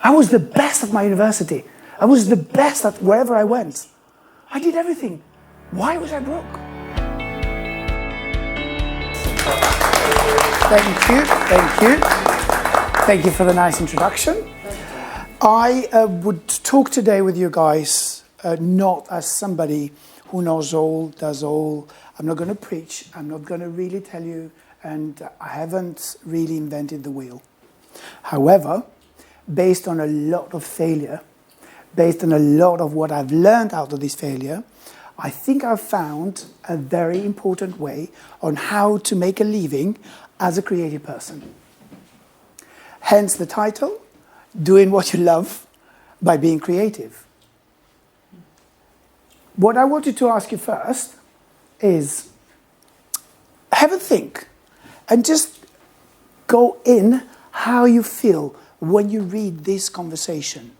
I was the best at my university. I was the best at wherever I went. I did everything. Why was I broke? Thank you, thank you. Thank you for the nice introduction. I would talk today with you guys not as somebody who knows all, does all. I'm not going to preach. I'm not going to really tell you, and I haven't really invented the wheel. However, based on a lot of failure, based on a lot of what I've learned out of this failure, I think I've found a very important way on how to make a living as a creative person. Hence the title, Doing What You Love by Being Creative. What I wanted to ask you first is, have a think and just go in how you feel when you read this conversation.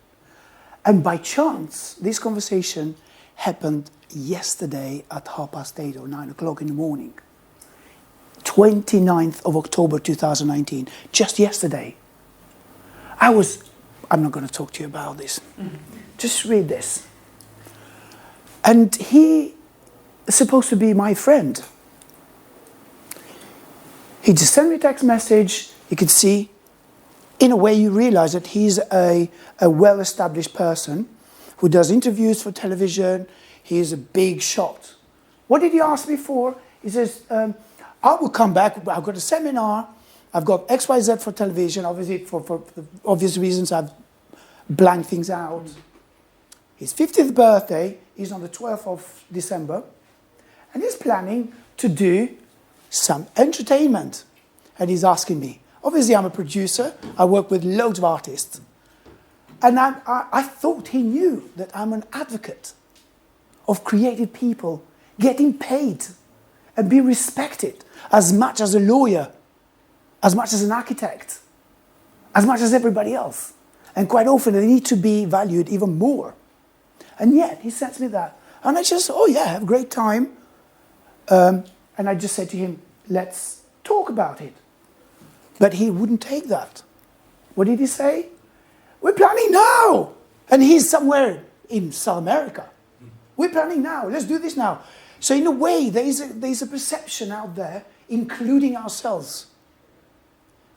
And by chance, this conversation happened yesterday at 8:30 or 9 o'clock in the morning. 29th of October 2019, just yesterday. I'm not going to talk to you about this. Just read this. And he is supposed to be my friend. He just sent me a text message. You could see, in a way you realize that he's a well-established person who does interviews for television. He is a big shot. What did he ask me for? He says, I will come back. I've got a seminar. I've got XYZ for television. Obviously, for obvious reasons, I've blanked things out. His 50th birthday is on the 12th of December. And he's planning to do some entertainment. And he's asking me. Obviously, I'm a producer. I work with loads of artists. And I thought he knew that I'm an advocate of creative people getting paid and being respected as much as a lawyer, as much as an architect, as much as everybody else. And quite often, they need to be valued even more. And yet, he sends me that. And I just, oh yeah, have a great time. And I just said to him, let's talk about it. But he wouldn't take that. What did he say? We're planning now. And he's somewhere in South America. We're planning now. Let's do this now. So in a way, there's a perception out there, including ourselves,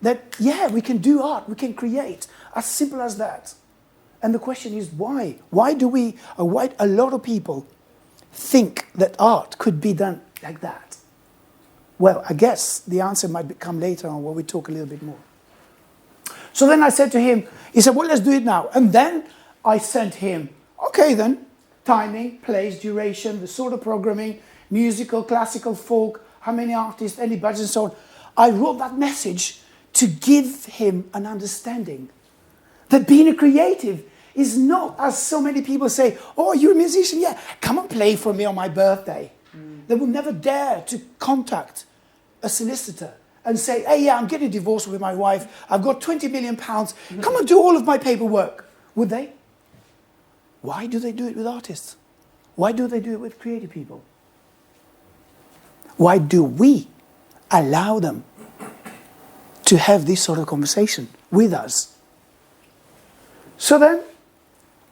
that, yeah, we can do art, we can create, as simple as that. And the question is, why? Why do a lot of people think that art could be done like that? Well, I guess the answer might come later on when we talk a little bit more. So then I said to him, he said, well, let's do it now. And then I sent him, okay then, timing, place, duration, the sort of programming, musical, classical, folk, how many artists, any budget, and so on. I wrote that message to give him an understanding that being a creative is not, as so many people say, oh, you're a musician, yeah, come and play for me on my birthday. They will never dare to contact a solicitor and say, hey, yeah, I'm getting divorced with my wife. I've got 20 million pounds. Come and do all of my paperwork. Would they? Why do they do it with artists? Why do they do it with creative people? Why do we allow them to have this sort of conversation with us? So then,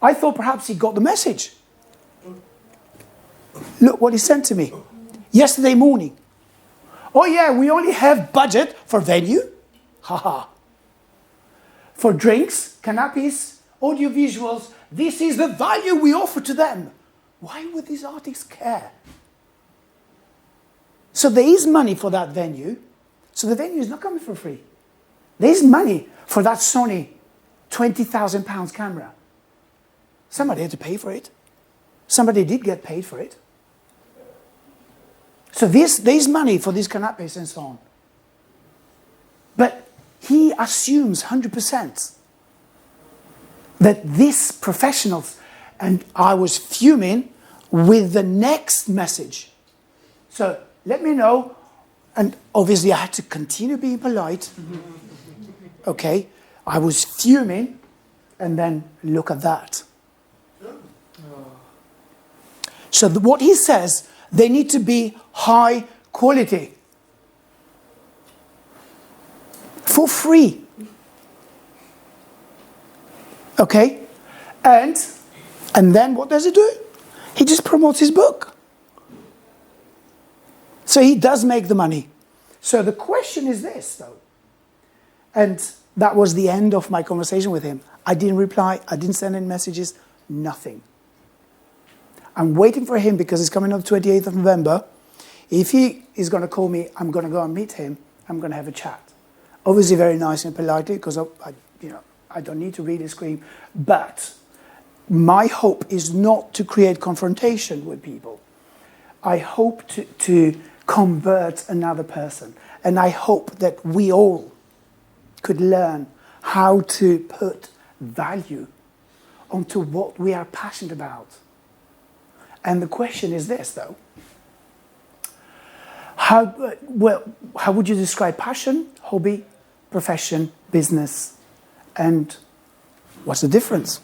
I thought perhaps he got the message. Look what he sent to me yesterday morning. Oh yeah, we only have budget for venue. Haha. For drinks, canapes, audiovisuals. This is the value we offer to them. Why would these artists care? So there is money for that venue. So the venue is not coming for free. There is money for that Sony £20,000 camera. Somebody had to pay for it. Somebody did get paid for it. So there's money for these canapes and so on. But he assumes 100% that these professionals, and I was fuming with the next message. So let me know, and obviously I had to continue being polite. Okay, I was fuming, and then look at that. So what he says, they need to be high quality. For free. Okay? And then what does he do? He just promotes his book. So he does make the money. So the question is this, though. And that was the end of my conversation with him. I didn't reply. I didn't send any messages. Nothing. I'm waiting for him because he's coming on the 28th of November. If he is going to call me, I'm going to go and meet him. I'm going to have a chat. Obviously very nice and politely, because I don't need to really scream. But my hope is not to create confrontation with people. I hope to convert another person. And I hope that we all could learn how to put value onto what we are passionate about. And the question is this, though. How would you describe passion, hobby, profession, business, and what's the difference?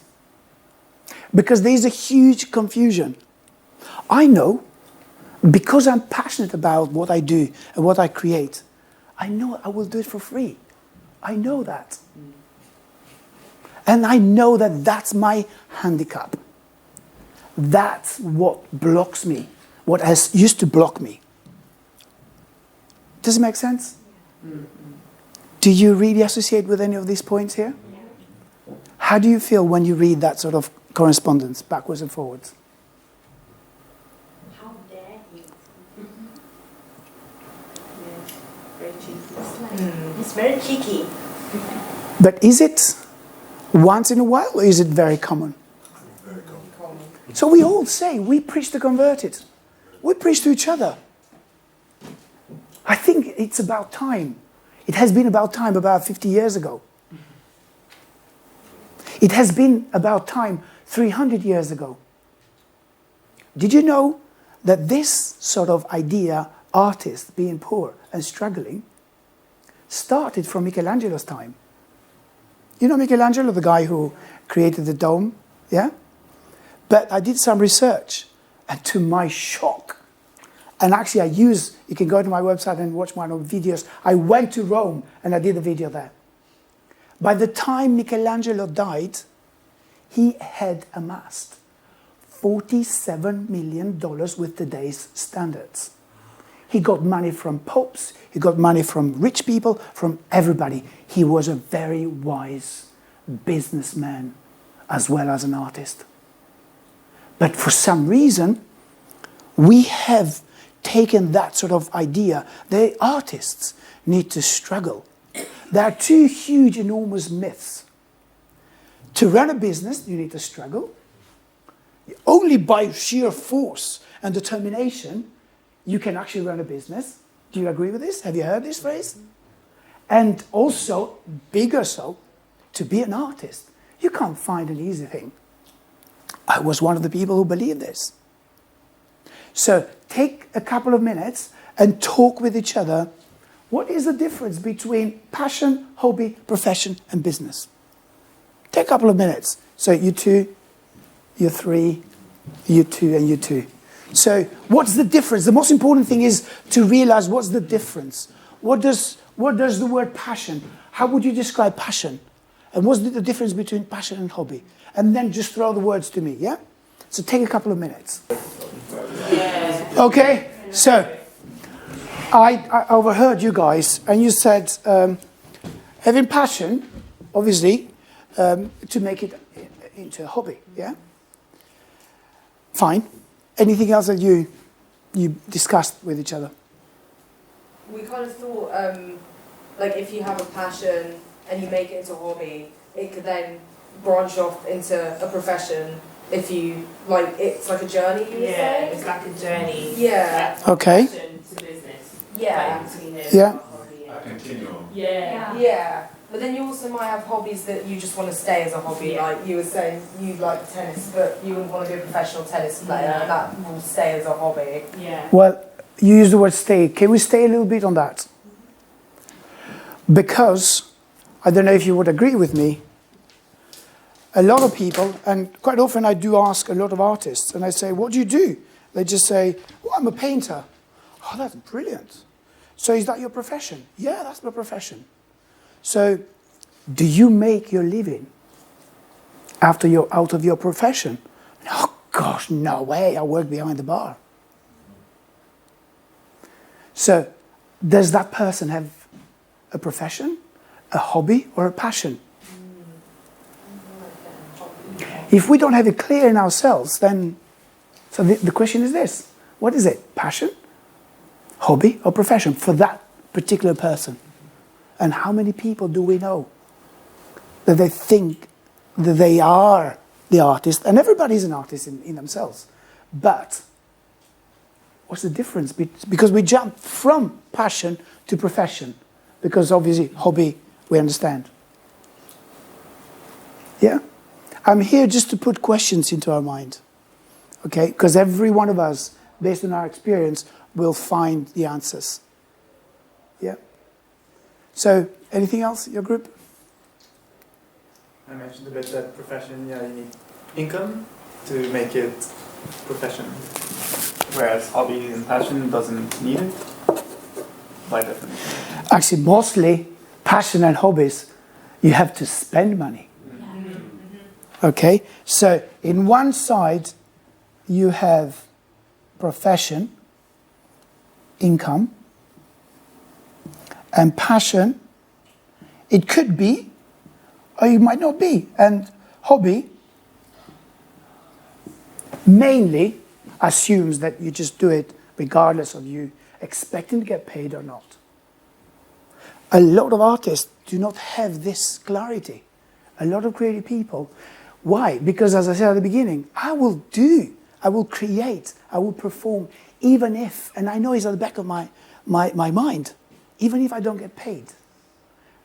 Because there's a huge confusion. I know, because I'm passionate about what I do and what I create, I know I will do it for free. I know that. And I know that that's my handicap. That's what blocks me, what has used to block me. Does it make sense? Mm-hmm. Do you really associate with any of these points here? Yeah. How do you feel when you read that sort of correspondence backwards and forwards? How dare you? Yeah, very cheeky. It's very cheeky. But is it once in a while, or is it very common? Very common. So we all say, we preach to converted. We preach to each other. I think it's about time. It has been about time about 50 years ago. It has been about time 300 years ago. Did you know that this sort of idea, artist being poor and struggling, started from Michelangelo's time? You know Michelangelo, the guy who created the dome? Yeah? But I did some research, and to my shock, and actually you can go to my website and watch my own videos. I went to Rome and I did a video there. By the time Michelangelo died, he had amassed $47 million with today's standards. He got money from popes, he got money from rich people, from everybody. He was a very wise businessman as well as an artist. But for some reason, we have taken that sort of idea. The artists need to struggle. There are two huge, enormous myths. To run a business, you need to struggle. Only by sheer force and determination, you can actually run a business. Do you agree with this? Have you heard this phrase? And also, bigger so, to be an artist, you can't find an easy thing. I was one of the people who believed this. So take a couple of minutes and talk with each other. What is the difference between passion, hobby, profession, and business? Take a couple of minutes. So you two, you three, you two, and you two. So what's the difference? The most important thing is to realize what's the difference. What does the word passion, how would you describe passion? And what's the difference between passion and hobby? And then just throw the words to me, yeah? So take a couple of minutes. Okay, so I overheard you guys, and you said having passion, obviously, to make it into a hobby, yeah? Fine. Anything else that you discussed with each other? We kind of thought, like, if you have a passion and you make it into a hobby, it could then branch off into a profession. If you, like, it's like a journey, you would say? It's like a journey. Yeah. Okay. Passion to business. Yeah. Yeah. A continuum. Yeah. But then you also might have hobbies that you just want to stay as a hobby. Yeah. Like you were saying, you like tennis, but you wouldn't want to be a professional tennis player, and that will stay as a hobby. Yeah. Well, you use the word stay. Can we stay a little bit on that? Because, I don't know if you would agree with me, a lot of people, and quite often I do ask a lot of artists, and I say, what do you do? They just say, well, I'm a painter. Oh, that's brilliant. So is that your profession? Yeah, that's my profession. So, do you make your living after you're out of your profession. Oh gosh, no way, I work behind the bar. So, does that person have a profession, a hobby, or a passion? If we don't have it clear in ourselves, then, so the question is this: what is it? Passion, hobby, or profession for that particular person? And how many people do we know that they think that they are the artist? And everybody's an artist in themselves. But what's the difference? Because we jump from passion to profession. Because obviously, hobby, we understand. Yeah? I'm here just to put questions into our mind. Okay? Because every one of us, based on our experience, will find the answers. Yeah? So, anything else, your group? I mentioned a bit that profession, yeah, you need income to make it profession. Whereas hobby and passion doesn't need it, by definition. Actually, mostly passion and hobbies, you have to spend money. Okay? So, in one side, you have profession, income, and passion. It could be, or it might not be. And hobby mainly assumes that you just do it regardless of you expecting to get paid or not. A lot of artists do not have this clarity. A lot of creative people. Why? Because as I said at the beginning, I will create, I will perform, even if, and I know it's at the back of my mind, even if I don't get paid.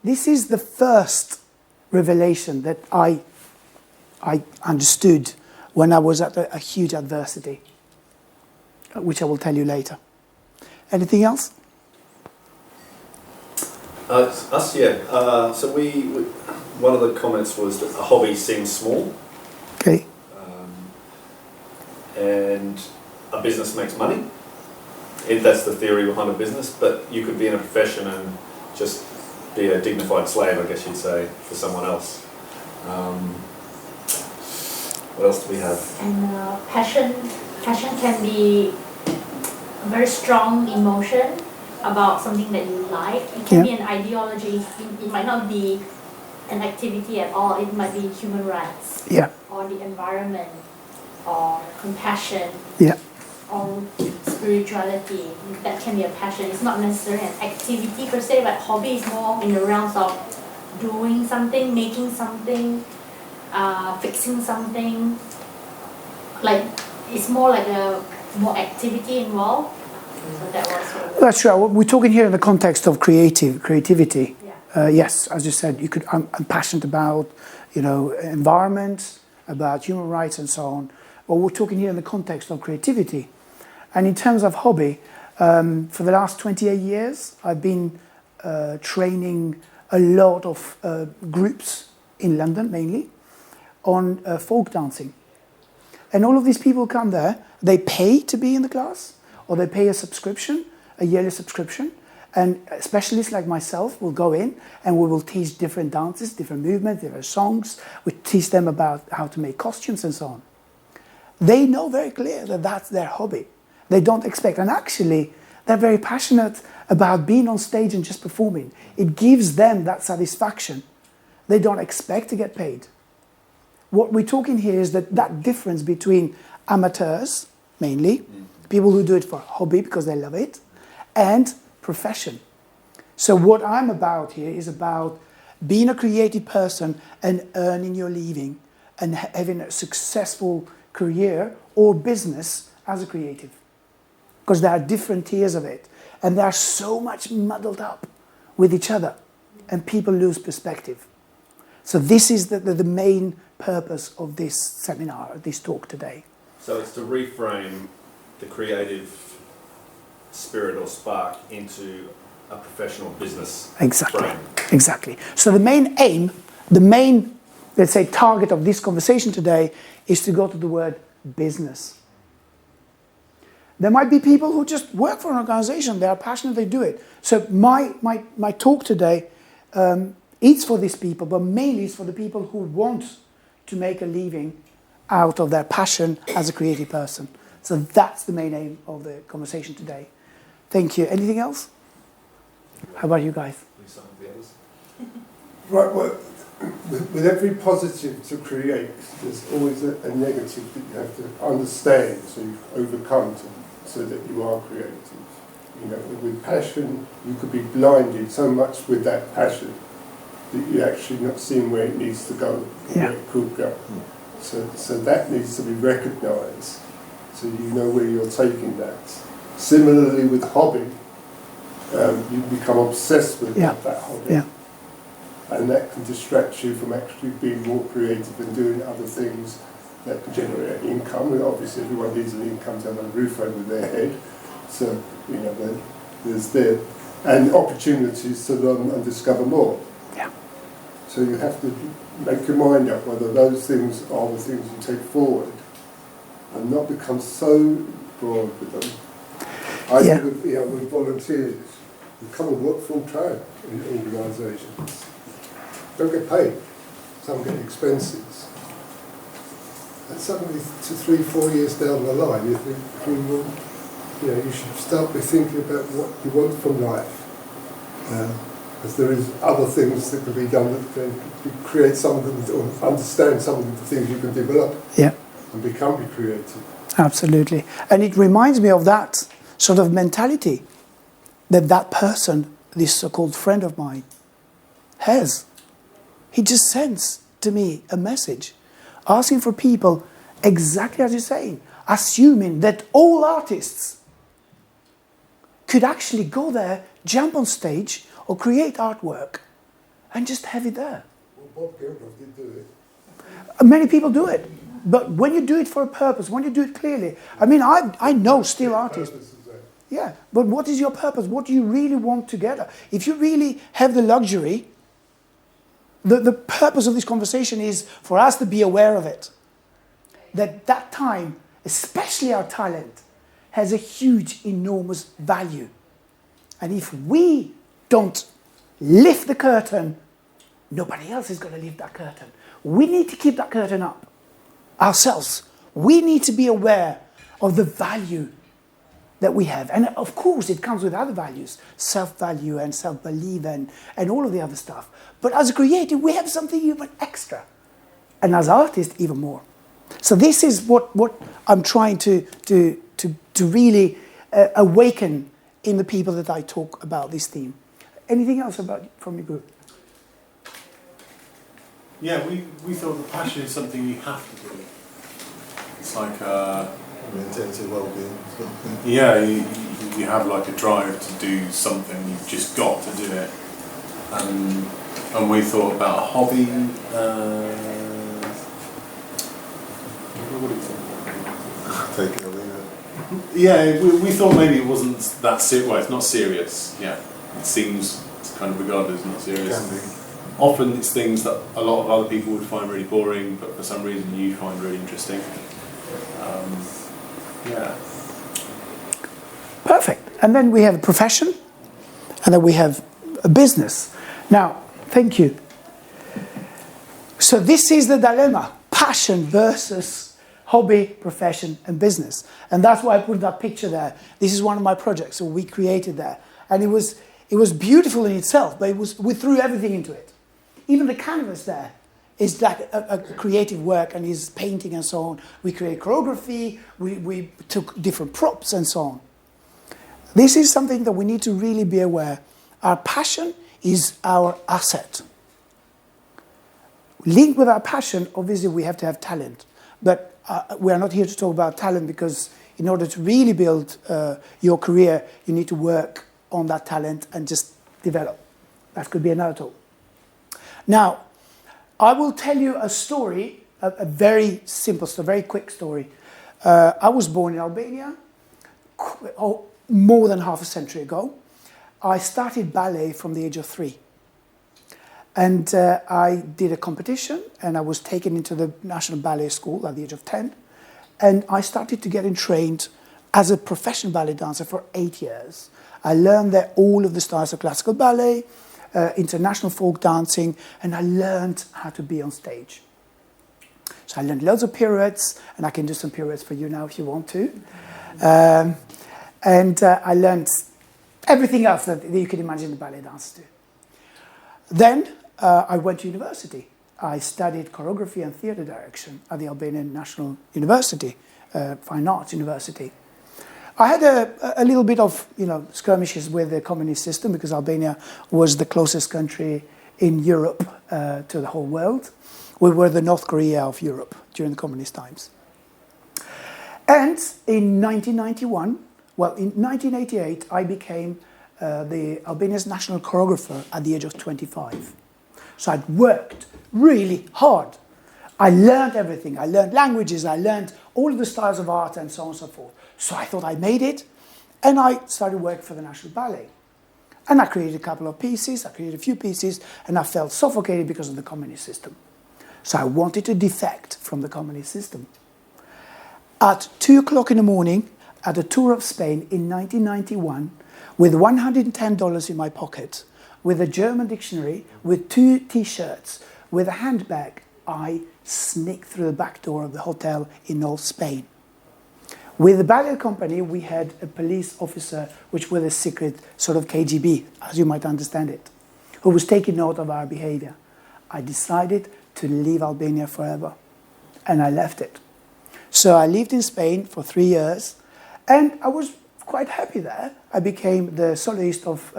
This is the first revelation that I understood when I was at a huge adversity, which I will tell you later. Anything else? Us, yeah. So we one of the comments was that a hobby seems small. Okay. And a business makes money. That's the theory behind a business, but you could be in a profession and just be a dignified slave, I guess you'd say, for someone else. What else do we have? And passion can be a very strong emotion about something that you like. It can be an ideology. It might not be an activity at all. It might be human rights, or the environment, or compassion, or spirituality. That can be a passion. It's not necessarily an activity per se, but hobby is more in the realms of doing something, making something, fixing something. Like, it's more like a more activity involved. So that was That's true. We're talking here in the context of creativity. Yes, as you said, I'm passionate about, environment, about human rights and so on. But we're talking here in the context of creativity. And in terms of hobby, for the last 28 years, I've been training a lot of groups in London, mainly, on folk dancing. And all of these people come there, they pay to be in the class, or they pay a subscription, a yearly subscription, and specialists like myself will go in and we will teach different dances, different movements, different songs. We teach them about how to make costumes and so on. They know very clear that that's their hobby. They don't expect, and actually they're very passionate about being on stage and just performing. It gives them that satisfaction. They don't expect to get paid. What we're talking here is that difference between amateurs, mainly, people who do it for hobby because they love it, and profession. So what I'm about here is about being a creative person and earning your living and having a successful career or business as a creative. Because there are different tiers of it. And they are so much muddled up with each other. And people lose perspective. So this is the main purpose of this seminar, this talk today. So it's to reframe the creative spirit or spark into a professional business frame. Exactly. So the main aim, let's say, target of this conversation today is to go to the word business. There might be people who just work for an organization, they are passionate, they do it. So my talk today, it's for these people, but mainly it's for the people who want to make a living out of their passion as a creative person. So that's the main aim of the conversation today. Thank you. Anything else? How about you guys? Right, well, with every positive to create, there's always a negative that you have to understand, so you overcome so that you are creative. You know, with passion, you could be blinded so much with that passion that you're actually not seeing where it needs to go, where it could go. So that needs to be recognised, so you know where you're taking that. Similarly with hobby, you become obsessed with that hobby. Yeah. And that can distract you from actually being more creative and doing other things that can generate income. And obviously everyone needs an income to have a roof over their head. So, you know, there's there. And opportunities to learn and discover more. Yeah. So you have to make your mind up whether those things are the things you take forward and not become so broad with them. I think with volunteers, you come and work full time in organisations. Don't get paid. Some get expenses. And suddenly, 2-3-4 years down the line, you think, you should start by thinking about what you want from life. Because there is other things that can be done that can create something or understand some of the things you can develop and become creative. Absolutely. And it reminds me of that sort of mentality that person, this so-called friend of mine, has. He just sends to me a message asking for people exactly as you're saying, assuming that all artists could actually go there, jump on stage or create artwork and just have it there. Well, Bob Geldof did do it. Many people do it. But when you do it for a purpose, when you do it clearly, I mean, I know still artists. Yeah, but what is your purpose? What do you really want together? If you really have the luxury, the purpose of this conversation is for us to be aware of it. That time, especially our talent, has a huge, enormous value. And if we don't lift the curtain, nobody else is going to lift that curtain. We need to keep that curtain up ourselves. We need to be aware of the value that we have. And of course, it comes with other values, self-value and self-belief and all of the other stuff. But as a creative, we have something even extra. And as artists, even more. So this is what I'm trying to really awaken in the people that I talk about this theme. Anything else from your group? Yeah, we thought the passion is something you have to do. It's like Mental well-being. yeah, you have like a drive to do something. You've just got to do it. And we thought about a hobby. What do you think? Take it or leave it. Yeah, we thought maybe it wasn't that serious. Well, it's not serious. Yeah, it seems kind of regarded as not serious. Can be. Often it's things that a lot of other people would find really boring, but for some reason you find really interesting. Yeah. Perfect. And then we have a profession, and then we have a business. Now, thank you. So this is the dilemma: passion versus hobby, profession, and business. And that's why I put that picture there. This is one of my projects, so we created that. And it was beautiful in itself, but we threw everything into it. Even the canvas there is like a creative work, and is painting and so on. We create choreography, we took different props and so on. This is something that we need to really be aware. Our passion is our asset. Linked with our passion, obviously we have to have talent. But we are not here to talk about talent, because in order to really build your career, you need to work on that talent and just develop. That could be another talk. Now, I will tell you a story, a very simple story, very quick story. I was born in Albania more than half a century ago. I started ballet from the age of 3. And I did a competition, and I was taken into the National Ballet School at the age of 10. And I started to get trained as a professional ballet dancer for 8 years. I learned there all of the styles of classical ballet, international folk dancing, and I learned how to be on stage. So I learned loads of pirouettes, and I can do some pirouettes for you now if you want to. I learned everything else that you could imagine the ballet dancers do. Then I went to university. I studied choreography and theatre direction at the Albanian National University, Fine Arts University. I had a little bit of skirmishes with the communist system because Albania was the closest country in Europe to the whole world. We were the North Korea of Europe during the communist times. And in 1991, well, in 1988, I became the Albania's national choreographer at the age of 25. So I'd worked really hard. I learned everything. I learned languages. I learned all of the styles of art and so on and so forth. So I thought I made it, and I started working for the National Ballet. And I created a couple of pieces. I created a few pieces, and I felt suffocated because of the communist system. So I wanted to defect from the communist system. At 2 o'clock in the morning, at a tour of Spain in 1991, with $110 in my pocket, with a German dictionary, with 2 T-shirts, with a handbag, I sneaked through the back door of the hotel in North Spain. With the ballet company, we had a police officer, which was a secret sort of KGB, as you might understand it, who was taking note of our behavior. I decided to leave Albania forever, and I left it. So I lived in Spain for 3 years, and I was quite happy there. I became the soloist of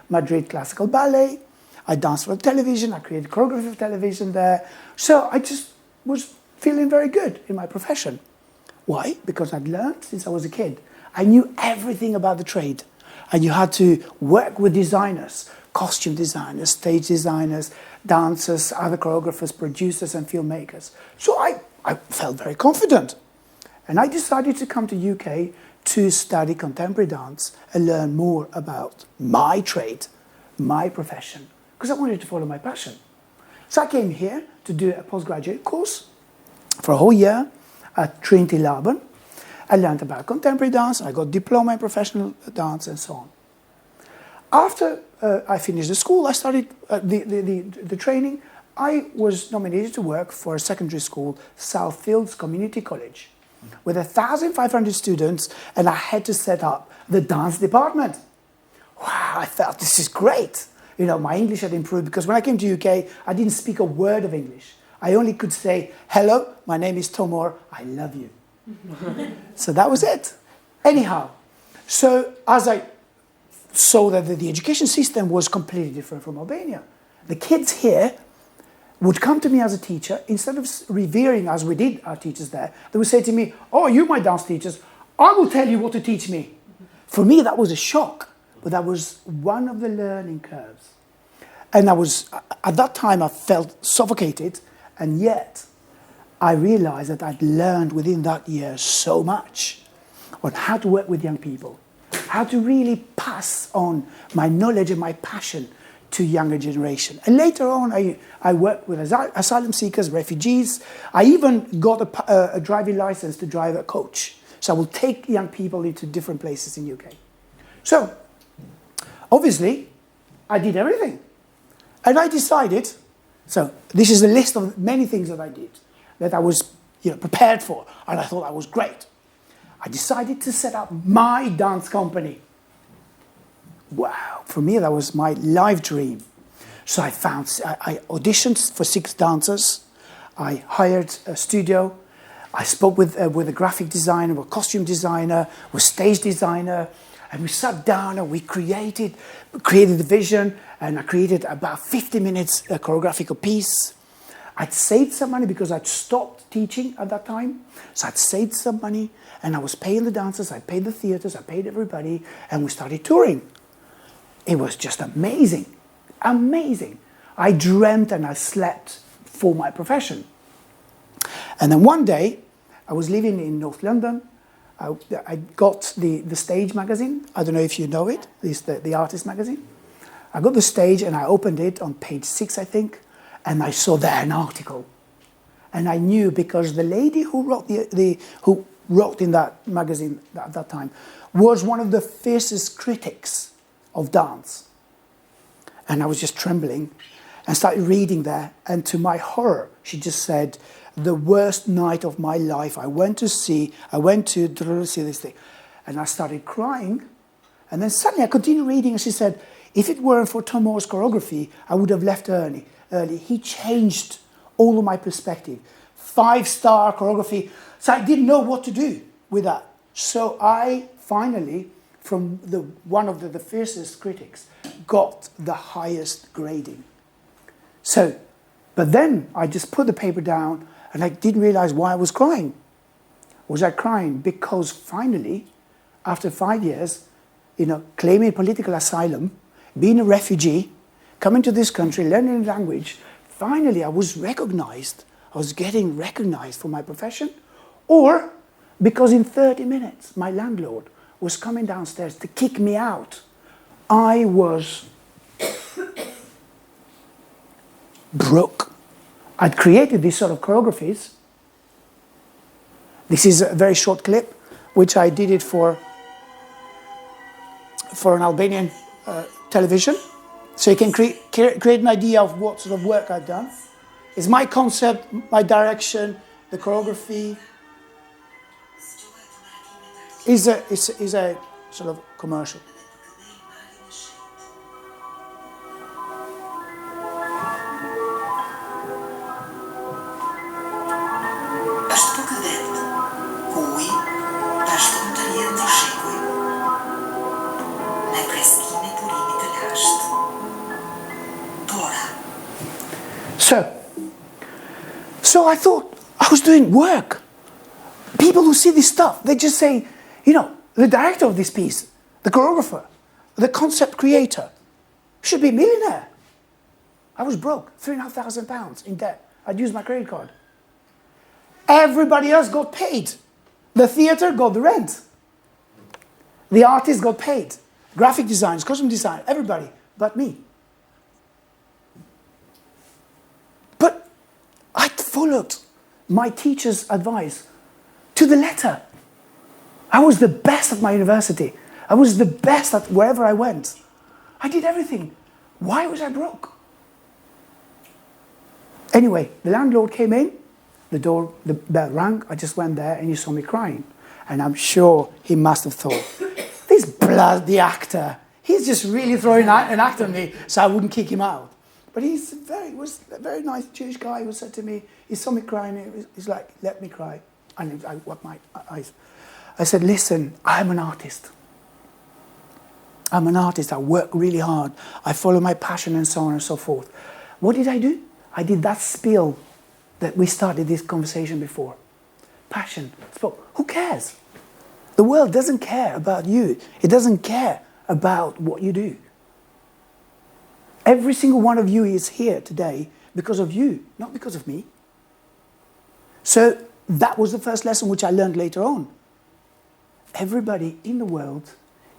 Madrid Classical Ballet. I danced for television. I created choreography for television there. So I just was feeling very good in my profession. Why? Because I'd learned since I was a kid. I knew everything about the trade. And you had to work with designers, costume designers, stage designers, dancers, other choreographers, producers, and filmmakers. So I felt very confident. And I decided to come to UK to study contemporary dance and learn more about my trade, my profession, because I wanted to follow my passion. So I came here to do a postgraduate course for a whole year at Trinity Laban. I learned about contemporary dance, I got diploma in professional dance and so on. After I finished the school, I started the training. I was nominated to work for a secondary school, Southfields Community College, with 1,500 students, and I had to set up the dance department. Wow, I felt this is great. My English had improved because when I came to UK, I didn't speak a word of English. I only could say, hello, my name is Tomorr, I love you. So that was it. Anyhow, so as I saw that the education system was completely different from Albania, the kids here would come to me as a teacher, instead of revering as we did our teachers there, they would say to me, oh, you my dance teachers, I will tell you what to teach me. For me, that was a shock, but that was one of the learning curves. And at that time, I felt suffocated, and yet I realized that I'd learned within that year so much on how to work with young people, how to really pass on my knowledge and my passion to younger generation. And later on, I worked with asylum seekers, refugees. I even got a driving license to drive a coach. So I will take young people into different places in UK. So, obviously, I did everything. And I decided, so this is a list of many things that I did, that I was prepared for, and I thought I was great. I decided to set up my dance company. Wow, for me that was my life dream. So I auditioned for 6 dancers. I hired a studio. I spoke with a graphic designer, a costume designer, a stage designer, and we sat down and we created the vision, and I created about 50 minutes a choreographical piece. I'd saved some money because I'd stopped teaching at that time. So I'd saved some money, and I was paying the dancers, I paid the theatres, I paid everybody, and we started touring. It was just amazing, amazing. I dreamt and I slept for my profession. And then one day, I was living in North London. I got the Stage magazine. I don't know if you know it. It's the artist magazine. I got the Stage and I opened it on page 6, I think, and I saw there an article. And I knew because the lady who wrote in that magazine at that time was one of the fiercest critics of dance. And I was just trembling and started reading there. And to my horror, she just said, the worst night of my life. I went to see this thing. And I started crying. And then suddenly I continued reading, and she said, if it weren't for Tomorr's choreography, I would have left early. He changed all of my perspective. 5-star choreography. So I didn't know what to do with that. So I finally, from one of the fiercest critics, got the highest grading. So, but then I just put the paper down, and I didn't realize why I was crying. Was I crying because finally, after 5 years, claiming political asylum, being a refugee, coming to this country, learning a language, finally I was recognized. I was getting recognized for my profession, or because in 30 minutes my landlord was coming downstairs to kick me out. I was broke. I'd created these sort of choreographies. This is a very short clip, which I did it for an Albanian television. So you can create an idea of what sort of work I've done. It's my concept, my direction, the choreography. Is a sort of commercial. So I thought I was doing work. People who see this stuff, they just say, the director of this piece, the choreographer, the concept creator, should be a millionaire. I was broke, £3,500 in debt. I'd used my credit card. Everybody else got paid. The theatre got the rent. The artist got paid. Graphic designers, costume design, everybody, but me. But I followed my teacher's advice to the letter. I was the best at my university. I was the best at wherever I went. I did everything. Why was I broke? Anyway, the landlord came in, the bell rang, I just went there and he saw me crying. And I'm sure he must have thought, this bloody actor, he's just really throwing an act on me so I wouldn't kick him out. But he was a very nice Jewish guy who said to me, he saw me crying, he's like, let me cry. And I wiped my eyes. I said, listen, I'm an artist. I'm an artist. I work really hard. I follow my passion and so on and so forth. What did I do? I did that spiel that we started this conversation before. Passion. Spoke. Who cares? The world doesn't care about you. It doesn't care about what you do. Every single one of you is here today because of you, not because of me. So that was the first lesson which I learned later on. Everybody in the world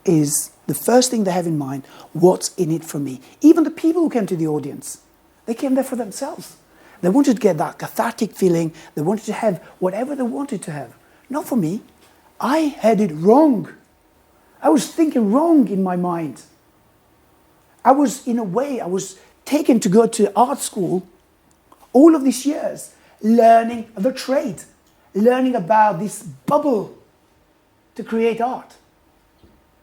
is the first thing they have in mind, what's in it for me. Even the people who came to the audience, they came there for themselves. They wanted to get that cathartic feeling. They wanted to have whatever they wanted to have. Not for me. I had it wrong. I was thinking wrong in my mind. I was taken to go to art school all of these years, learning the trade, learning about this bubble to create art.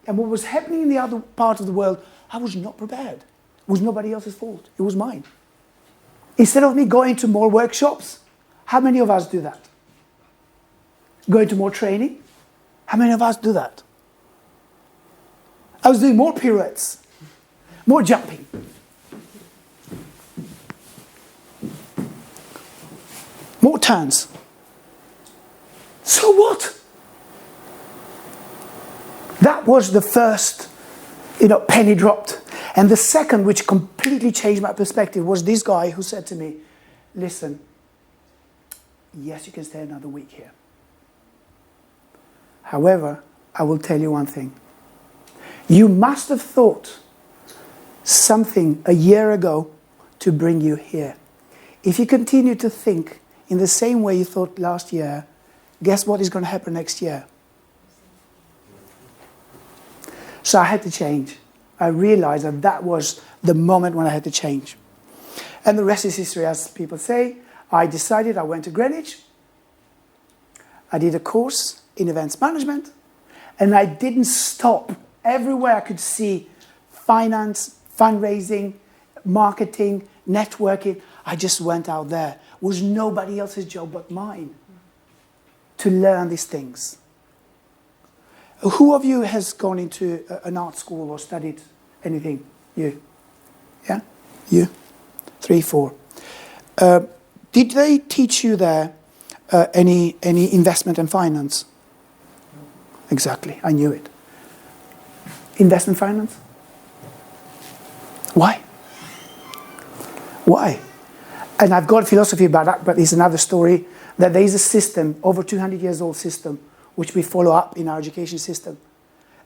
And what was happening in the other part of the world, I was not prepared. It was nobody else's fault. It was mine. Instead of me going to more workshops, how many of us do that? Going to more training, how many of us do that? I was doing more pirouettes, more jumping. More turns. So what? That was the first, penny dropped. And the second, which completely changed my perspective, was this guy who said to me, listen, yes, you can stay another week here. However, I will tell you one thing. You must have thought something a year ago to bring you here. If you continue to think in the same way you thought last year, guess what is going to happen next year? So I had to change. I realized that was the moment when I had to change. And the rest is history, as people say. I decided I went to Greenwich. I did a course in events management, and I didn't stop. Everywhere I could see finance, fundraising, marketing, networking, I just went out there. It was nobody else's job but mine to learn these things. Who of you has gone into an art school or studied anything? You? Yeah? You? 3, 4. Did they teach you there any investment and finance? Exactly, I knew it. Investment finance? Why? Why? And I've got a philosophy about that, but it's another story, that there is a system, over 200 years old system, which we follow up in our education system.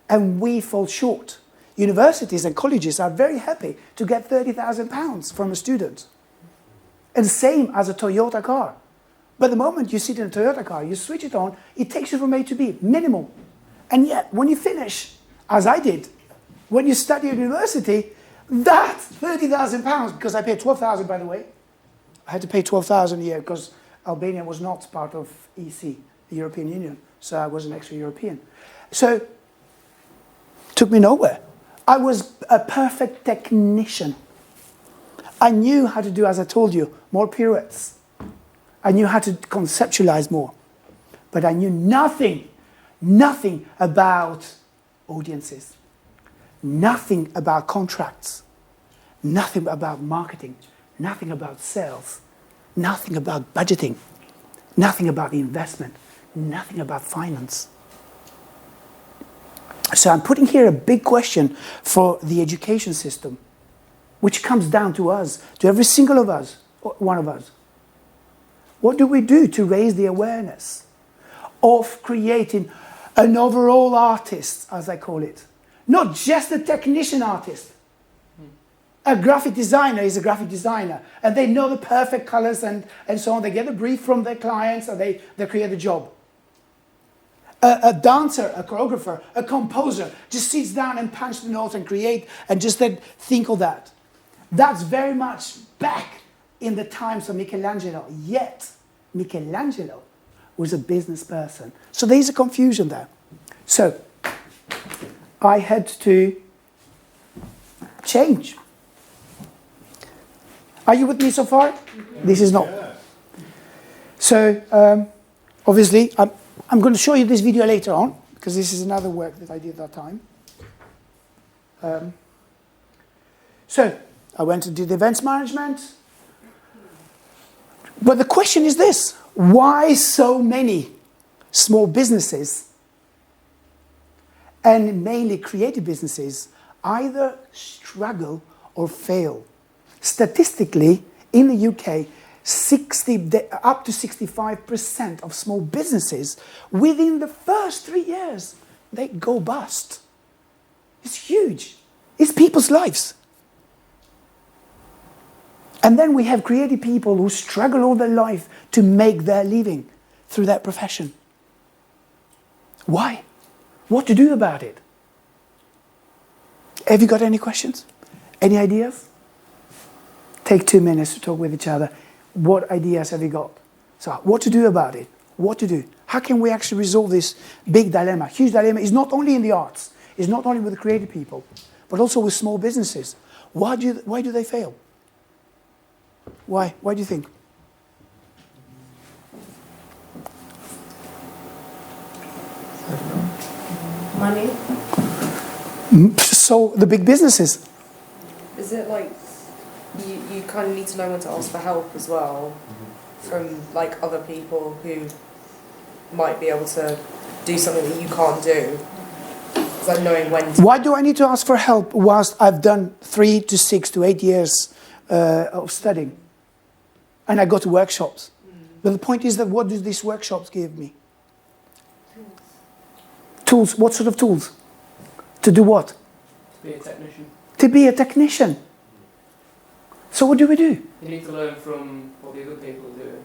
And we fall short. Universities and colleges are very happy to get £30,000 from a student. And same as a Toyota car. But the moment you sit in a Toyota car, you switch it on, it takes you from A to B, minimal. And yet, when you finish, as I did, when you study at university, that £30,000, because I paid 12,000 by the way, I had to pay 12,000 a year because Albania was not part of EC, the European Union, so I was an extra European. So, took me nowhere. I was a perfect technician. I knew how to do, as I told you, more pirouettes. I knew how to conceptualize more. But I knew nothing about audiences, nothing about contracts, nothing about marketing, nothing about sales, nothing about budgeting, nothing about investment, nothing about finance. So I'm putting here a big question for the education system, which comes down to us, to every single of us, one of us. What do we do to raise the awareness of creating an overall artist, as I call it? Not just a technician artist. A graphic designer is a graphic designer, and they know the perfect colors and so on. They get a brief from their clients, and they create the job. A dancer, a choreographer, a composer just sits down and punches the notes and create and just then think of that. That's very much back in the times of Michelangelo. Yet, Michelangelo was a business person. So there's a confusion there. So, I had to change. Are you with me so far? Yeah. This is not. Yeah. So, obviously, I'm going to show you this video later on, because this is another work that I did that time. So, I went to do the events management. But the question is this: why so many small businesses, and mainly creative businesses, either struggle or fail? Statistically, in the UK, up to 65% of small businesses, within the first 3 years, they go bust. It's huge. It's people's lives. And then we have creative people who struggle all their life to make their living through that profession. Why? What to do about it? Have you got any questions? Any ideas? Take 2 minutes to talk with each other. What ideas have you got? So what to do about it? What to do? How can we actually resolve this big dilemma? Huge dilemma is not only in the arts, it's not only with the creative people, but also with small businesses. Why do they fail? Why? Why do you think? Money? So the big businesses. Is it like you kind of need to know when to ask for help as well from like other people who might be able to do something that you can't do? It's like knowing when to... Why do I need to ask for help whilst I've done 3 to 6 to 8 years of studying? And I go to workshops. But the point is that what do these workshops give me? Tools. What sort of tools? To do what? To be a technician. To be a technician. So what do we do? You need to learn from what the other people do.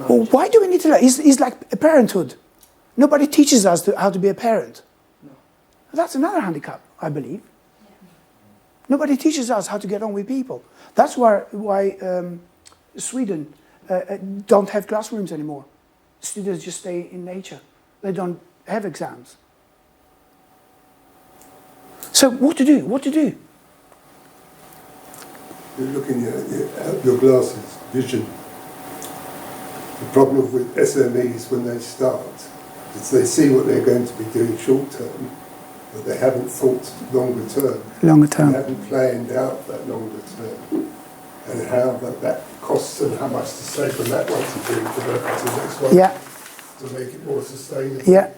Well, why do we need to learn? It's like a parenthood. Nobody teaches us how to be a parent. No. That's another handicap, I believe. Yeah. Nobody teaches us how to get on with people. That's why Sweden don't have classrooms anymore. Students just stay in nature. They don't have exams. So what to do? What to do? You're looking at your glasses, vision. The problem with SMEs when they start is they see what they're going to be doing short term, but they haven't thought longer term. Longer term. They haven't planned out that longer term and how that costs and how much to save from that one to do to the next one. Yeah. To make it more sustainable. Yeah.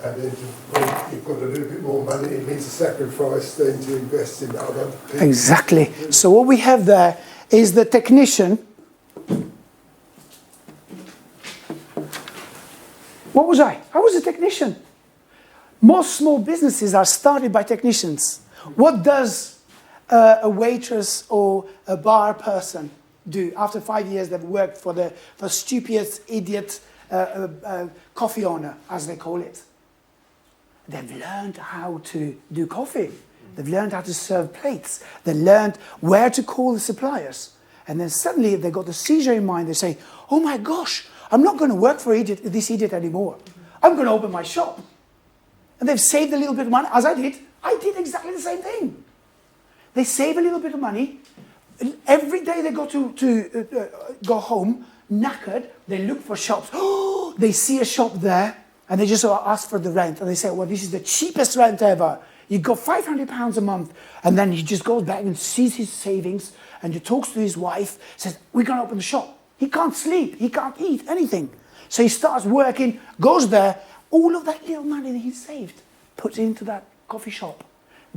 And then when you've got a little bit more money, it means a sacrifice then to invest in other people. Exactly. So what we have there is the technician. What was I? I was a technician. Most small businesses are started by technicians. What does a waitress or a bar person do after 5 years they've worked for the stupidest idiot coffee owner, as they call it? They've learned how to do coffee. They've learned how to serve plates. They learned where to call the suppliers. And then suddenly they got the seizure in mind. They say, oh my gosh, I'm not going to work for this idiot anymore. I'm going to open my shop. And they've saved a little bit of money, as I did. I did exactly the same thing. They save a little bit of money. Every day they go go home, knackered, they look for shops. Oh, they see a shop there. And they just ask for the rent. And they say, well, this is the cheapest rent ever. You got £500 a month. And then he just goes back and sees his savings. And he talks to his wife, says, we're going to open the shop. He can't sleep. He can't eat anything. So he starts working, goes there. All of that little money that he saved, puts it into that coffee shop.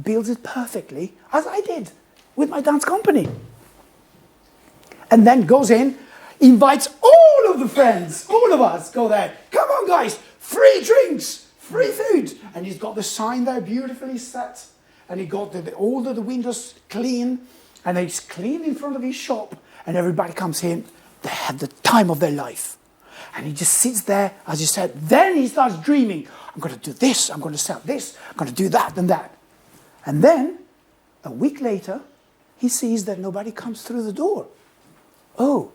Builds it perfectly, as I did with my dance company. And then goes in, invites all of the friends, all of us go there. Come on, guys. Free drinks, free food. And he's got the sign there beautifully set. And he got all of the windows clean. And he's clean in front of his shop. And everybody comes in. They have the time of their life. And he just sits there, as you said. Then he starts dreaming. I'm going to do this. I'm going to sell this. I'm going to do that and that. And then, a week later, he sees that nobody comes through the door. Oh.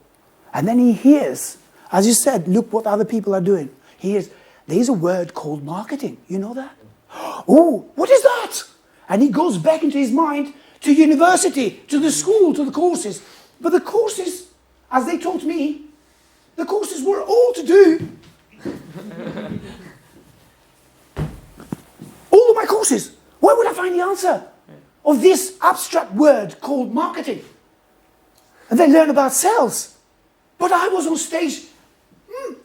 And then he hears, as you said, look what other people are doing. He hears, there's a word called marketing. You know that? Oh, what is that? And he goes back into his mind to university, to the school, to the courses. But the courses, as they taught me, the courses were all to do. All of my courses. Where would I find the answer of this abstract word called marketing? And they learn about sales. But I was on stage,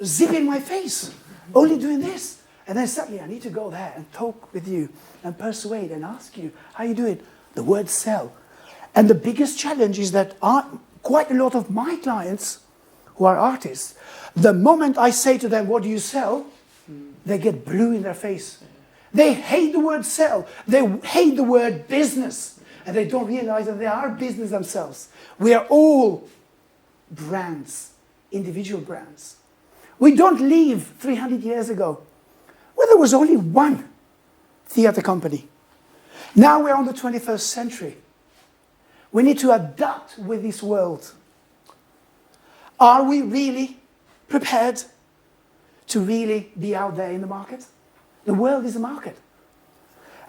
zipping my face. Only doing this. And then suddenly I need to go there and talk with you and persuade and ask you, how you doing? The word sell. And the biggest challenge is that quite a lot of my clients who are artists, the moment I say to them, what do you sell? They get blue in their face. They hate the word sell. They hate the word business. And they don't realize that they are business themselves. We are all brands, individual brands. We don't live 300 years ago where there was only one theatre company. Now we're on the 21st century. We need to adapt with this world. Are we really prepared to really be out there in the market? The world is a market.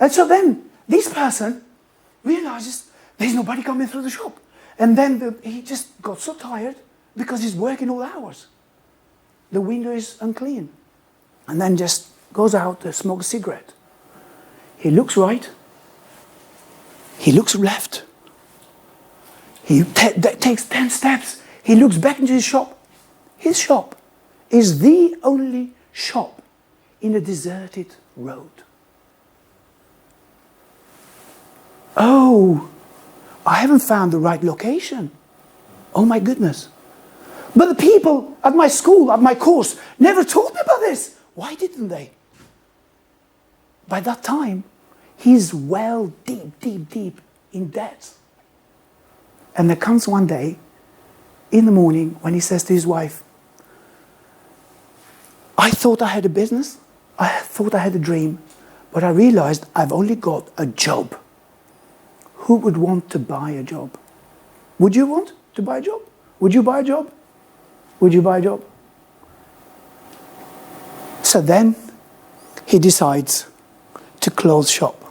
And so then this person realizes there's nobody coming through the shop. And then he just got so tired because he's working all hours. The window is unclean. And then just goes out to smoke a cigarette. He looks right. He looks left. He takes 10 steps. He looks back into his shop. His shop is the only shop in a deserted road. Oh, I haven't found the right location. Oh my goodness. But the people at my school, at my course, never told me about this. Why didn't they? By that time, he's well deep in debt. And there comes one day, in the morning, when he says to his wife, I thought I had a business, I thought I had a dream, but I realized I've only got a job. Who would want to buy a job? Would you want to buy a job? Would you buy a job? Would you buy a job? So then he decides to close shop.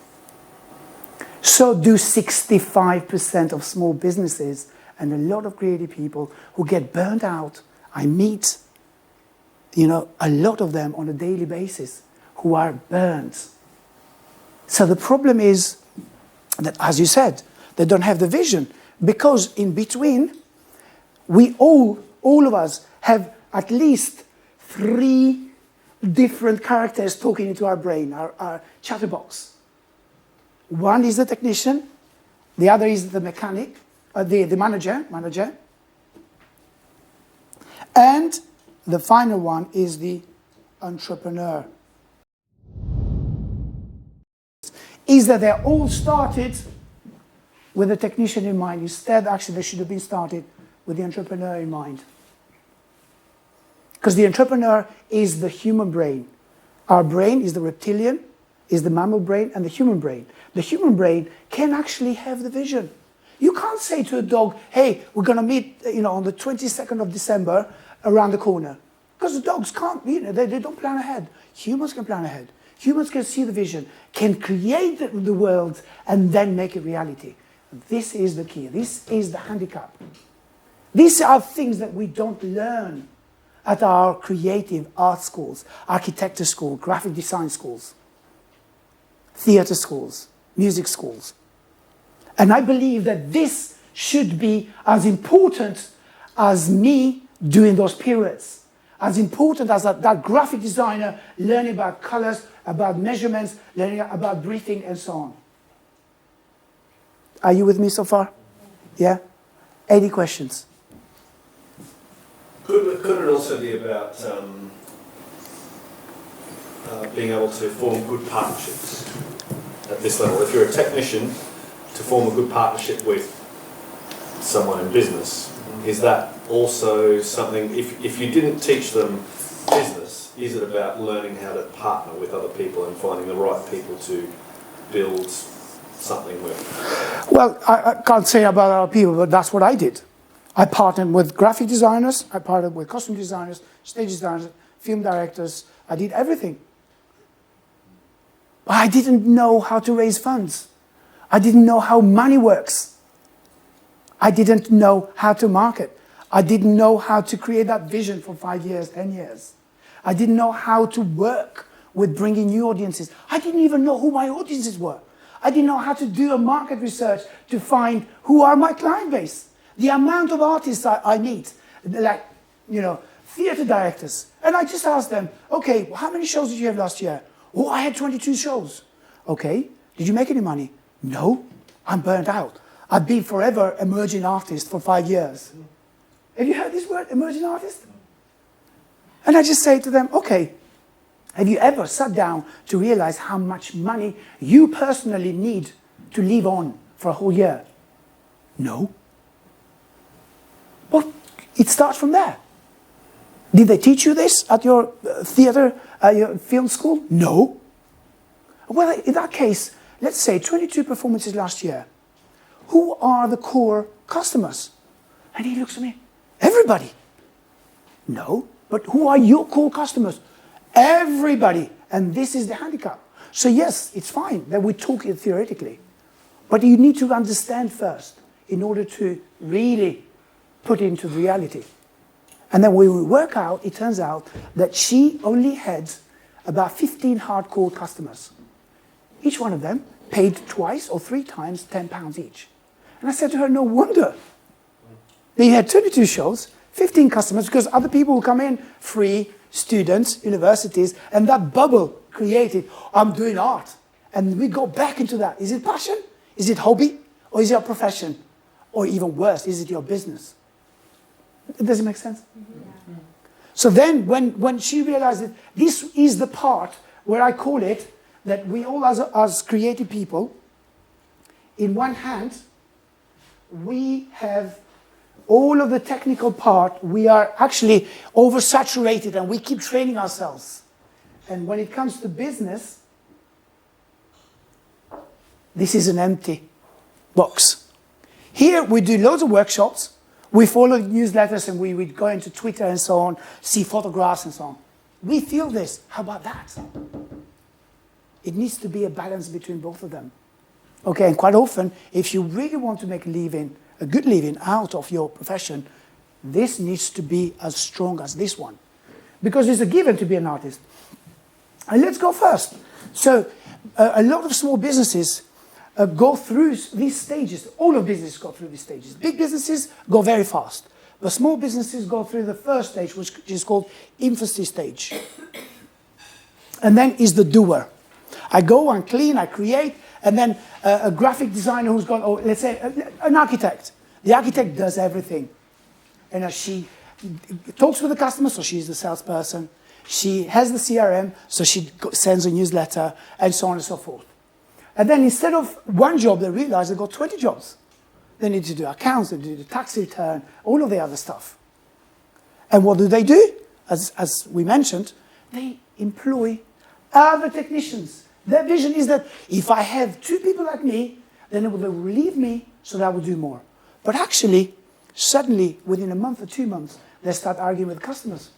So do 65% of small businesses and a lot of creative people who get burnt out. I meet, a lot of them on a daily basis who are burnt. So the problem is that, as you said, they don't have the vision, because in between, we all of us have at least 3 different characters talking into our brain, our chatterbox. One is the technician, the other is the mechanic, the manager, and the final one is the entrepreneur. Is that they all started with the technician in mind. Instead, actually, they should have been started with the entrepreneur in mind. Because the entrepreneur is the human brain. Our brain is the reptilian, is the mammal brain, and the human brain. The human brain can actually have the vision. You can't say to a dog, hey, we're going to meet on the 22nd of December around the corner. Because the dogs can't, they don't plan ahead. Humans can plan ahead. Humans can see the vision, can create the world, and then make it reality. This is the key. This is the handicap. These are things that we don't learn at our creative art schools, architecture school, graphic design schools, theatre schools, music schools. And I believe that this should be as important as me doing those periods, as important as that graphic designer learning about colors, about measurements, learning about breathing, and so on. Are you with me so far? Yeah? Any questions? Could it also be about being able to form good partnerships at this level? If you're a technician, to form a good partnership with someone in business, is that also something, if you didn't teach them business, is it about learning how to partner with other people and finding the right people to build something with? Well, I can't say about other people, but that's what I did. I partnered with graphic designers, I partnered with costume designers, stage designers, film directors. I did everything. But I didn't know how to raise funds. I didn't know how money works. I didn't know how to market. I didn't know how to create that vision for 5 years, 10 years. I didn't know how to work with bringing new audiences. I didn't even know who my audiences were. I didn't know how to do a market research to find who are my client base. The amount of artists I meet, like, theatre directors. And I just asked them, okay, how many shows did you have last year? Oh, I had 22 shows. Okay, did you make any money? No, I'm burnt out. I've been forever emerging artist for 5 years. Have you heard this word, emerging artist? And I just say to them, okay, have you ever sat down to realize how much money you personally need to live on for a whole year? No. Well, it starts from there. Did they teach you this at your theatre, your film school? No. Well, in that case, let's say 22 performances last year. Who are the core customers? And he looks at me, everybody. No, but who are your core customers? Everybody. And this is the handicap. So yes, it's fine that we talk it theoretically, but you need to understand first in order to really put into reality. And then when we work out, it turns out that she only had about 15 hardcore customers. Each one of them paid twice or 3 times £10 each. And I said to her, no wonder. You had 22 shows, 15 customers, because other people will come in, free, students, universities, and that bubble created, I'm doing art. And we go back into that. Is it passion? Is it hobby? Or is it a profession? Or even worse, is it your business? Does it make sense? Mm-hmm. So then when she realized that this is the part where I call it that we all as creative people, in one hand, we have all of the technical part, we are actually oversaturated and we keep training ourselves. And when it comes to business, this is an empty box. Here we do loads of workshops, We follow newsletters and we would go into Twitter and so on, see photographs and so on. We feel this. How about that? It needs to be a balance between both of them. Okay, and quite often, if you really want to make a living, a good living out of your profession, this needs to be as strong as this one. Because it's a given to be an artist. And let's go first. So, a lot of small businesses go through these stages. All of businesses go through these stages. Big businesses go very fast. But small businesses go through the first stage, which is called infancy stage. And then is the doer. I go and clean, I create, and then a graphic designer who's got, or let's say an architect. The architect does everything. And she talks with the customer, so she's the salesperson. She has the CRM, so she sends a newsletter, and so on and so forth. And then instead of one job, they realize they've got 20 jobs. They need to do accounts, they do the tax return, all of the other stuff. And what do? As we mentioned, they employ other technicians. Their vision is that if I have 2 people like me, then they will leave me so that I will do more. But actually, suddenly, within a month or 2 months, they start arguing with customers.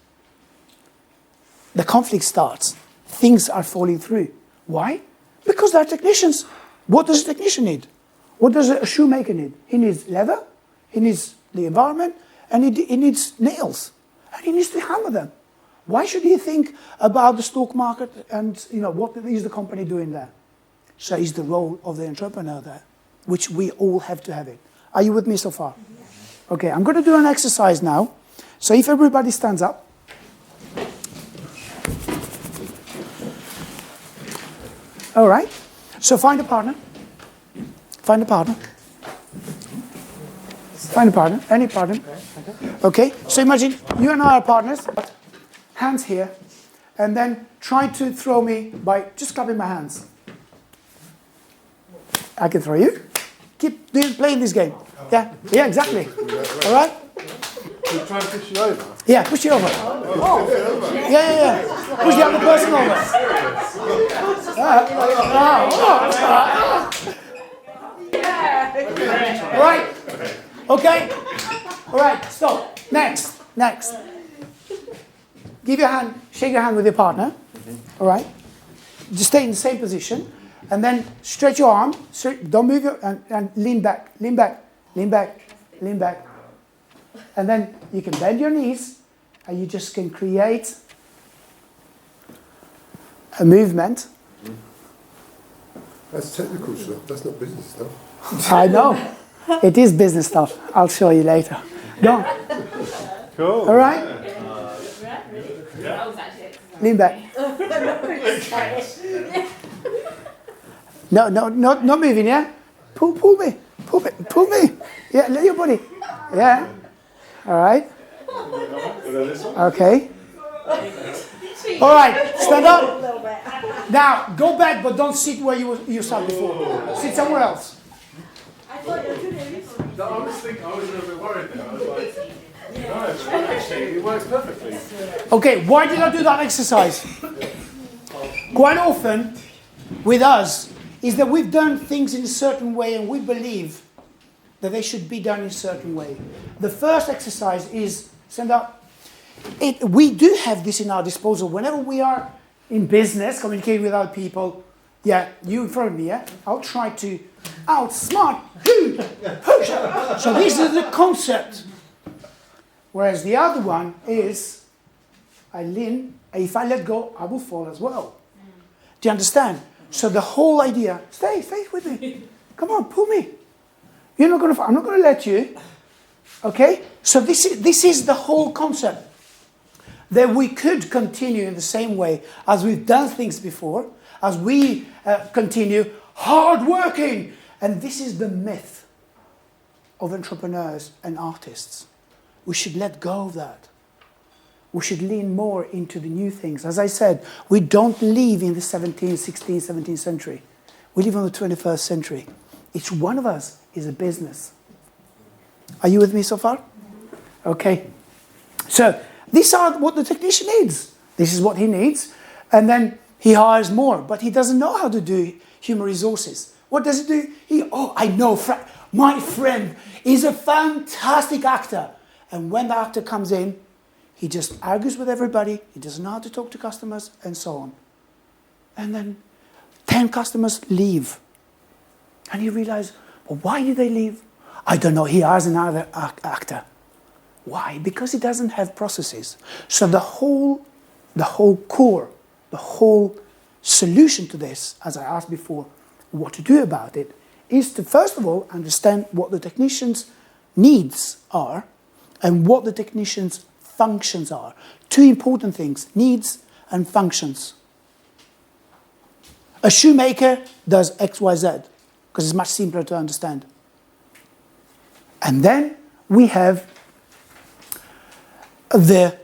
The conflict starts. Things are falling through. Why? Because they're technicians. What does a technician need? What does a shoemaker need? He needs leather, he needs the environment, and he needs nails. And he needs to hammer them. Why should he think about the stock market and what is the company doing there? So it's the role of the entrepreneur there, which we all have to have it. Are you with me so far? Okay, I'm going to do an exercise now. So if everybody stands up. All right. So find a partner. Find a partner. Find a partner. Any partner. Okay. So imagine you and I are partners. Hands here. And then try to throw me by just clapping my hands. I can throw you. Keep playing this game. Yeah. Yeah, exactly. All right. We're trying to push you over. Yeah, push you over. Oh. Yeah. Push the other person over. Right. Okay. All right. Stop. Next. Give your hand. Shake your hand with your partner. All right. Just stay in the same position, and then stretch your arm. Don't move your and lean back. Lean back. And then you can bend your knees, and you just can create a movement. That's technical stuff. That's not business stuff. I know. It is business stuff. I'll show you later. Go on. Cool. All right? Lean back. No, not moving, yeah? Pull me. Yeah, let your body. Yeah. All right. Okay. All right, stand up. Now, go back, but don't sit where you sat before. Sit somewhere else. I was a little bit worried there. I was like, no, actually, it works perfectly. Okay, why did I do that exercise? Quite often, with us, is that we've done things in a certain way and we believe that they should be done in a certain way. The first exercise is, stand up. We do have this in our disposal. Whenever we are in business, communicating with other people, yeah, you in front of me, yeah? I'll try to outsmart you. So this is the concept. Whereas the other one is, I lean, if I let go, I will fall as well. Do you understand? So the whole idea, stay with me. Come on, pull me. I'm not going to let you. Okay? So this is the whole concept. That we could continue in the same way as we've done things before, as we continue hard working. And this is the myth of entrepreneurs and artists. We should let go of that. We should lean more into the new things. As I said, we don't live in the 17th, 16th, 17th century. We live in the 21st century. Each one of us is a business. Are you with me so far? Okay. So, these are what the technician needs. This is what he needs. And then he hires more. But he doesn't know how to do human resources. What does he do? I know my friend is a fantastic actor. And when the actor comes in, he just argues with everybody, he doesn't know how to talk to customers, and so on. And then 10 customers leave. And you realize, well, why did they leave? I don't know, he hires another actor. Why? Because he doesn't have processes. So the whole core, the whole solution to this, as I asked before, what to do about it, is to first of all understand what the technician's needs are and what the technician's functions are. Two important things, needs and functions. A shoemaker does X, Y, Z, because it's much simpler to understand. And then we have the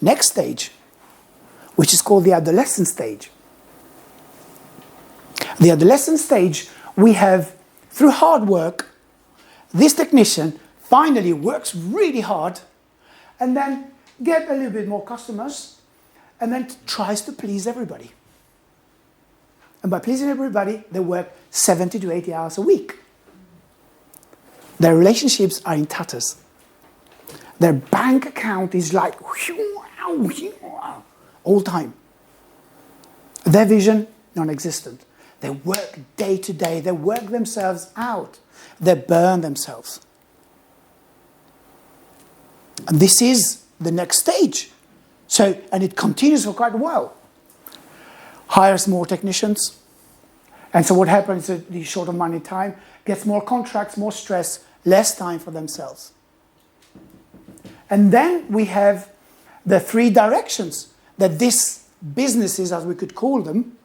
next stage, which is called the adolescent stage. The adolescent stage, we have, through hard work, this technician finally works really hard and then get a little bit more customers and then tries to please everybody. And by pleasing everybody, they work 70 to 80 hours a week. Their relationships are in tatters. Their bank account is like all time. Their vision, non-existent. They work day to day. They work themselves out. They burn themselves. And this is the next stage. So, and it continues for quite a while. Hires more technicians. And so what happens is the short of money time, gets more contracts, more stress, less time for themselves. And then we have the three directions that these businesses, as we could call them,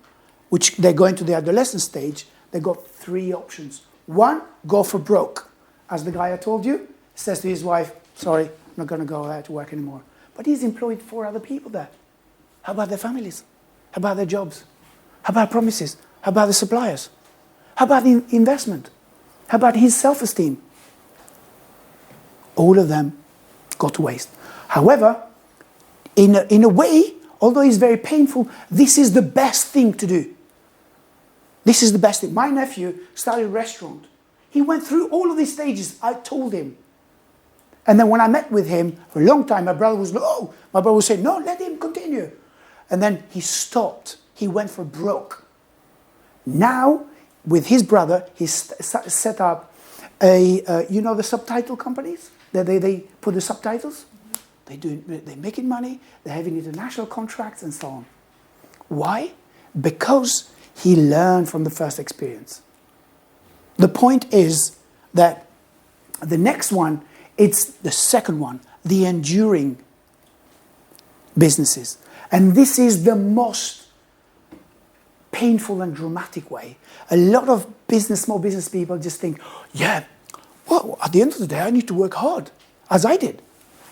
which they're going to the adolescent stage, they've got three options. One, go for broke. As the guy I told you, says to his wife, sorry, I'm not going to go out to work anymore. But he's employed 4 other people there. How about their families? How about their jobs? How about promises? How about the suppliers? How about the investment? How about his self-esteem? All of them go to waste. However, in a way, although it's very painful, this is the best thing to do. This is the best thing. My nephew started a restaurant. He went through all of these stages. I told him. And then when I met with him for a long time, my brother was saying, no, let him continue. And then he stopped. He went for broke. Now, with his brother, he set up you know the subtitle companies? They put the subtitles. They're making money. They're having international contracts and so on. Why? Because he learned from the first experience. The point is that the next one, it's the second one, the enduring businesses. And this is the most painful and dramatic way. A lot of small business people just think, yeah, well, at the end of the day, I need to work hard, as I did.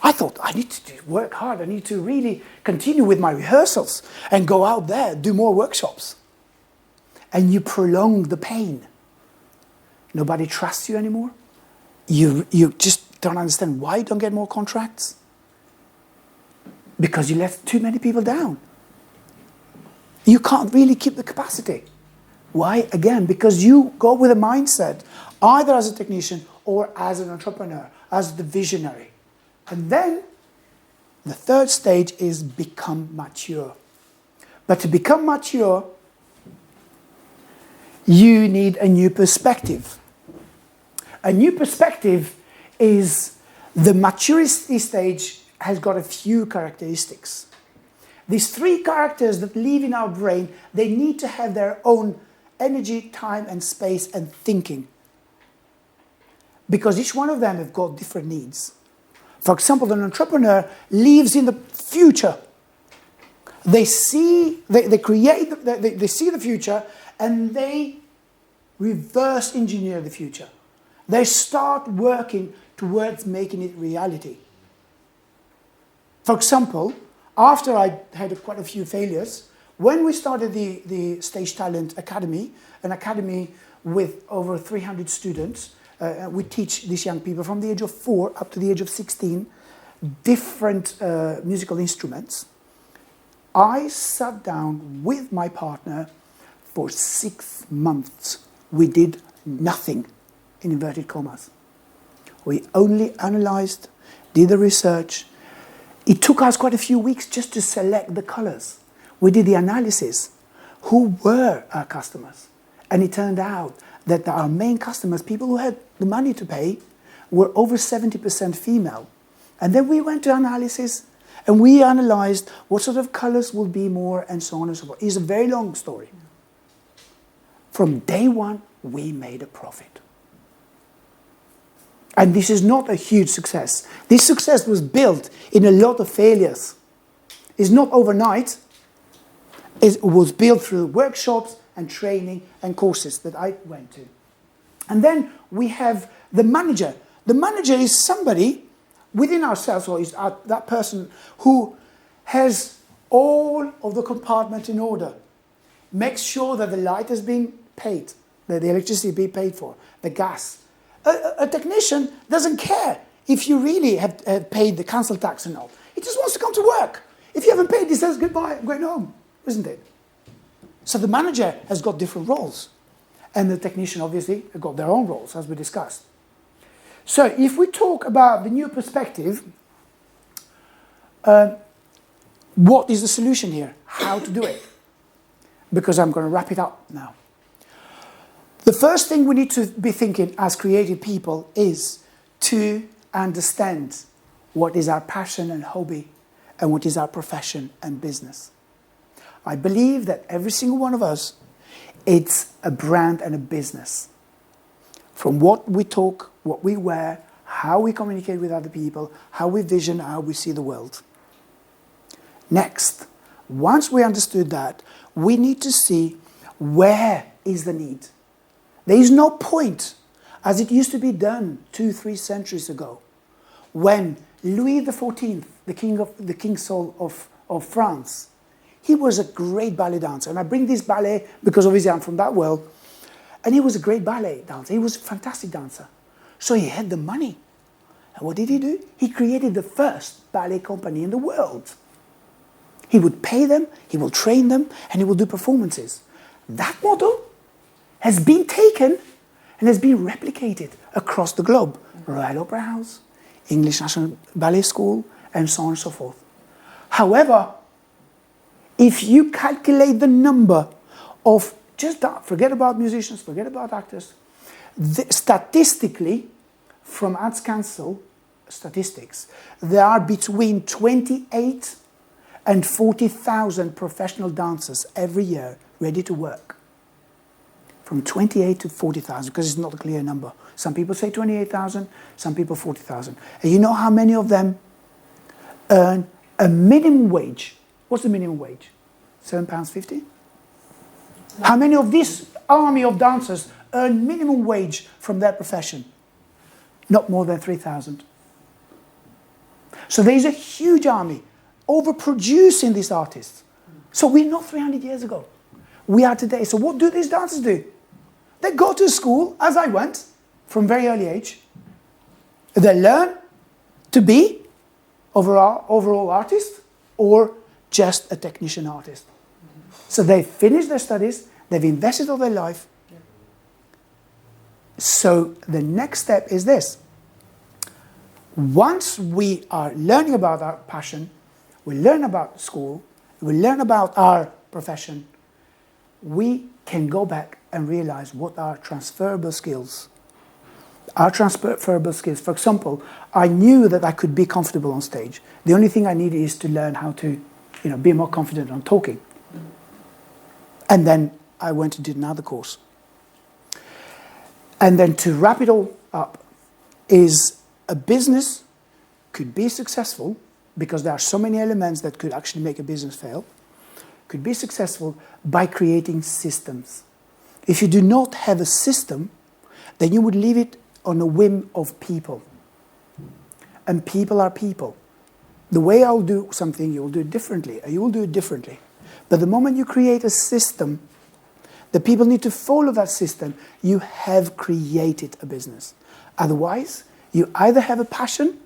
I thought, I need to work hard. I need to really continue with my rehearsals and go out there, do more workshops. And you prolong the pain. Nobody trusts you anymore. You just don't understand why you don't get more contracts. Because you let too many people down. You can't really keep the capacity. Why? Again, because you go with a mindset, either as a technician or as an entrepreneur, as the visionary. And then the third stage is become mature. But to become mature, you need a new perspective. A new perspective is the maturity stage has got a few characteristics. These 3 characters that live in our brain, they need to have their own energy, time and space and thinking. Because each one of them have got different needs. For example, an entrepreneur lives in the future. They see the future and they reverse engineer the future. They start working towards making it reality. For example, after I had quite a few failures, when we started the Stage Talent Academy, an academy with over 300 students, we teach these young people from the age of 4 up to the age of 16 different musical instruments. I sat down with my partner for 6 months. We did nothing in inverted commas. We only analysed, did the research. It took us quite a few weeks just to select the colours. We did the analysis. Who were our customers? And it turned out that our main customers, people who had the money to pay, were over 70% female. And then we went to analysis and we analysed what sort of colours would be more and so on and so forth. It's a very long story. From day one, we made a profit. And this is not a huge success. This success was built in a lot of failures. It's not overnight. It was built through workshops and training and courses that I went to. And then we have the manager. The manager is somebody within ourselves, or is that person who has all of the compartments in order, makes sure that the light has been paid, that the electricity be paid for, the gas. A technician doesn't care if you really have paid the council tax or not. He just wants to come to work. If you haven't paid, he says goodbye, I'm going home, isn't it? So the manager has got different roles. And the technician, obviously, have got their own roles, as we discussed. So if we talk about the new perspective, what is the solution here? How to do it? Because I'm going to wrap it up now. The first thing we need to be thinking as creative people is to understand what is our passion and hobby and what is our profession and business. I believe that every single one of us, it's a brand and a business. From what we talk, what we wear, how we communicate with other people, how we vision, how we see the world. Next, once we understood that, we need to see where is the need. There is no point, as it used to be done 2-3 centuries ago, when Louis XIV, the king of France, he was a great ballet dancer. And I bring this ballet because obviously I'm from that world. And he was a great ballet dancer. He was a fantastic dancer. So he had the money. And what did he do? He created the first ballet company in the world. He would pay them, he will train them, and he will do performances. That model has been taken and has been replicated across the globe. Royal Opera House, English National Ballet School, and so on and so forth. However, if you calculate the number of, forget about musicians, forget about actors, statistically, from Arts Council statistics, there are between 28 and 40,000 professional dancers every year ready to work. From 28 to 40,000, because it's not a clear number. Some people say 28,000, some people 40,000. And you know how many of them earn a minimum wage? What's the minimum wage? £7.50? How many of this army of dancers earn minimum wage from their profession? Not more than 3,000. So there is a huge army overproducing these artists. So we're not 300 years ago. We are today. So what do these dancers do? They go to school, as I went, from very early age. They learn to be overall artist or just a technician artist. So they finish their studies, they've invested all their life. So the next step is this. Once we are learning about our passion, we learn about school, we learn about our profession, we can go back and realize what are transferable skills. Our transferable skills. For example, I knew that I could be comfortable on stage. The only thing I needed is to learn how to, be more confident on talking. And then I went to do another course. And then to wrap it all up, is a business could be successful because there are so many elements that could actually make a business fail, could be successful by creating systems. If you do not have a system, then you would leave it on a whim of people. And people are people. The way I'll do something, you'll do it differently, or you will do it differently. But the moment you create a system, the people need to follow that system, you have created a business. Otherwise, you either have a passion,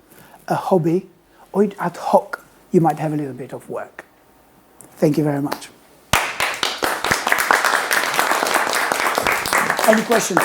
a hobby, or ad hoc, you might have a little bit of work. Thank you very much. Any questions?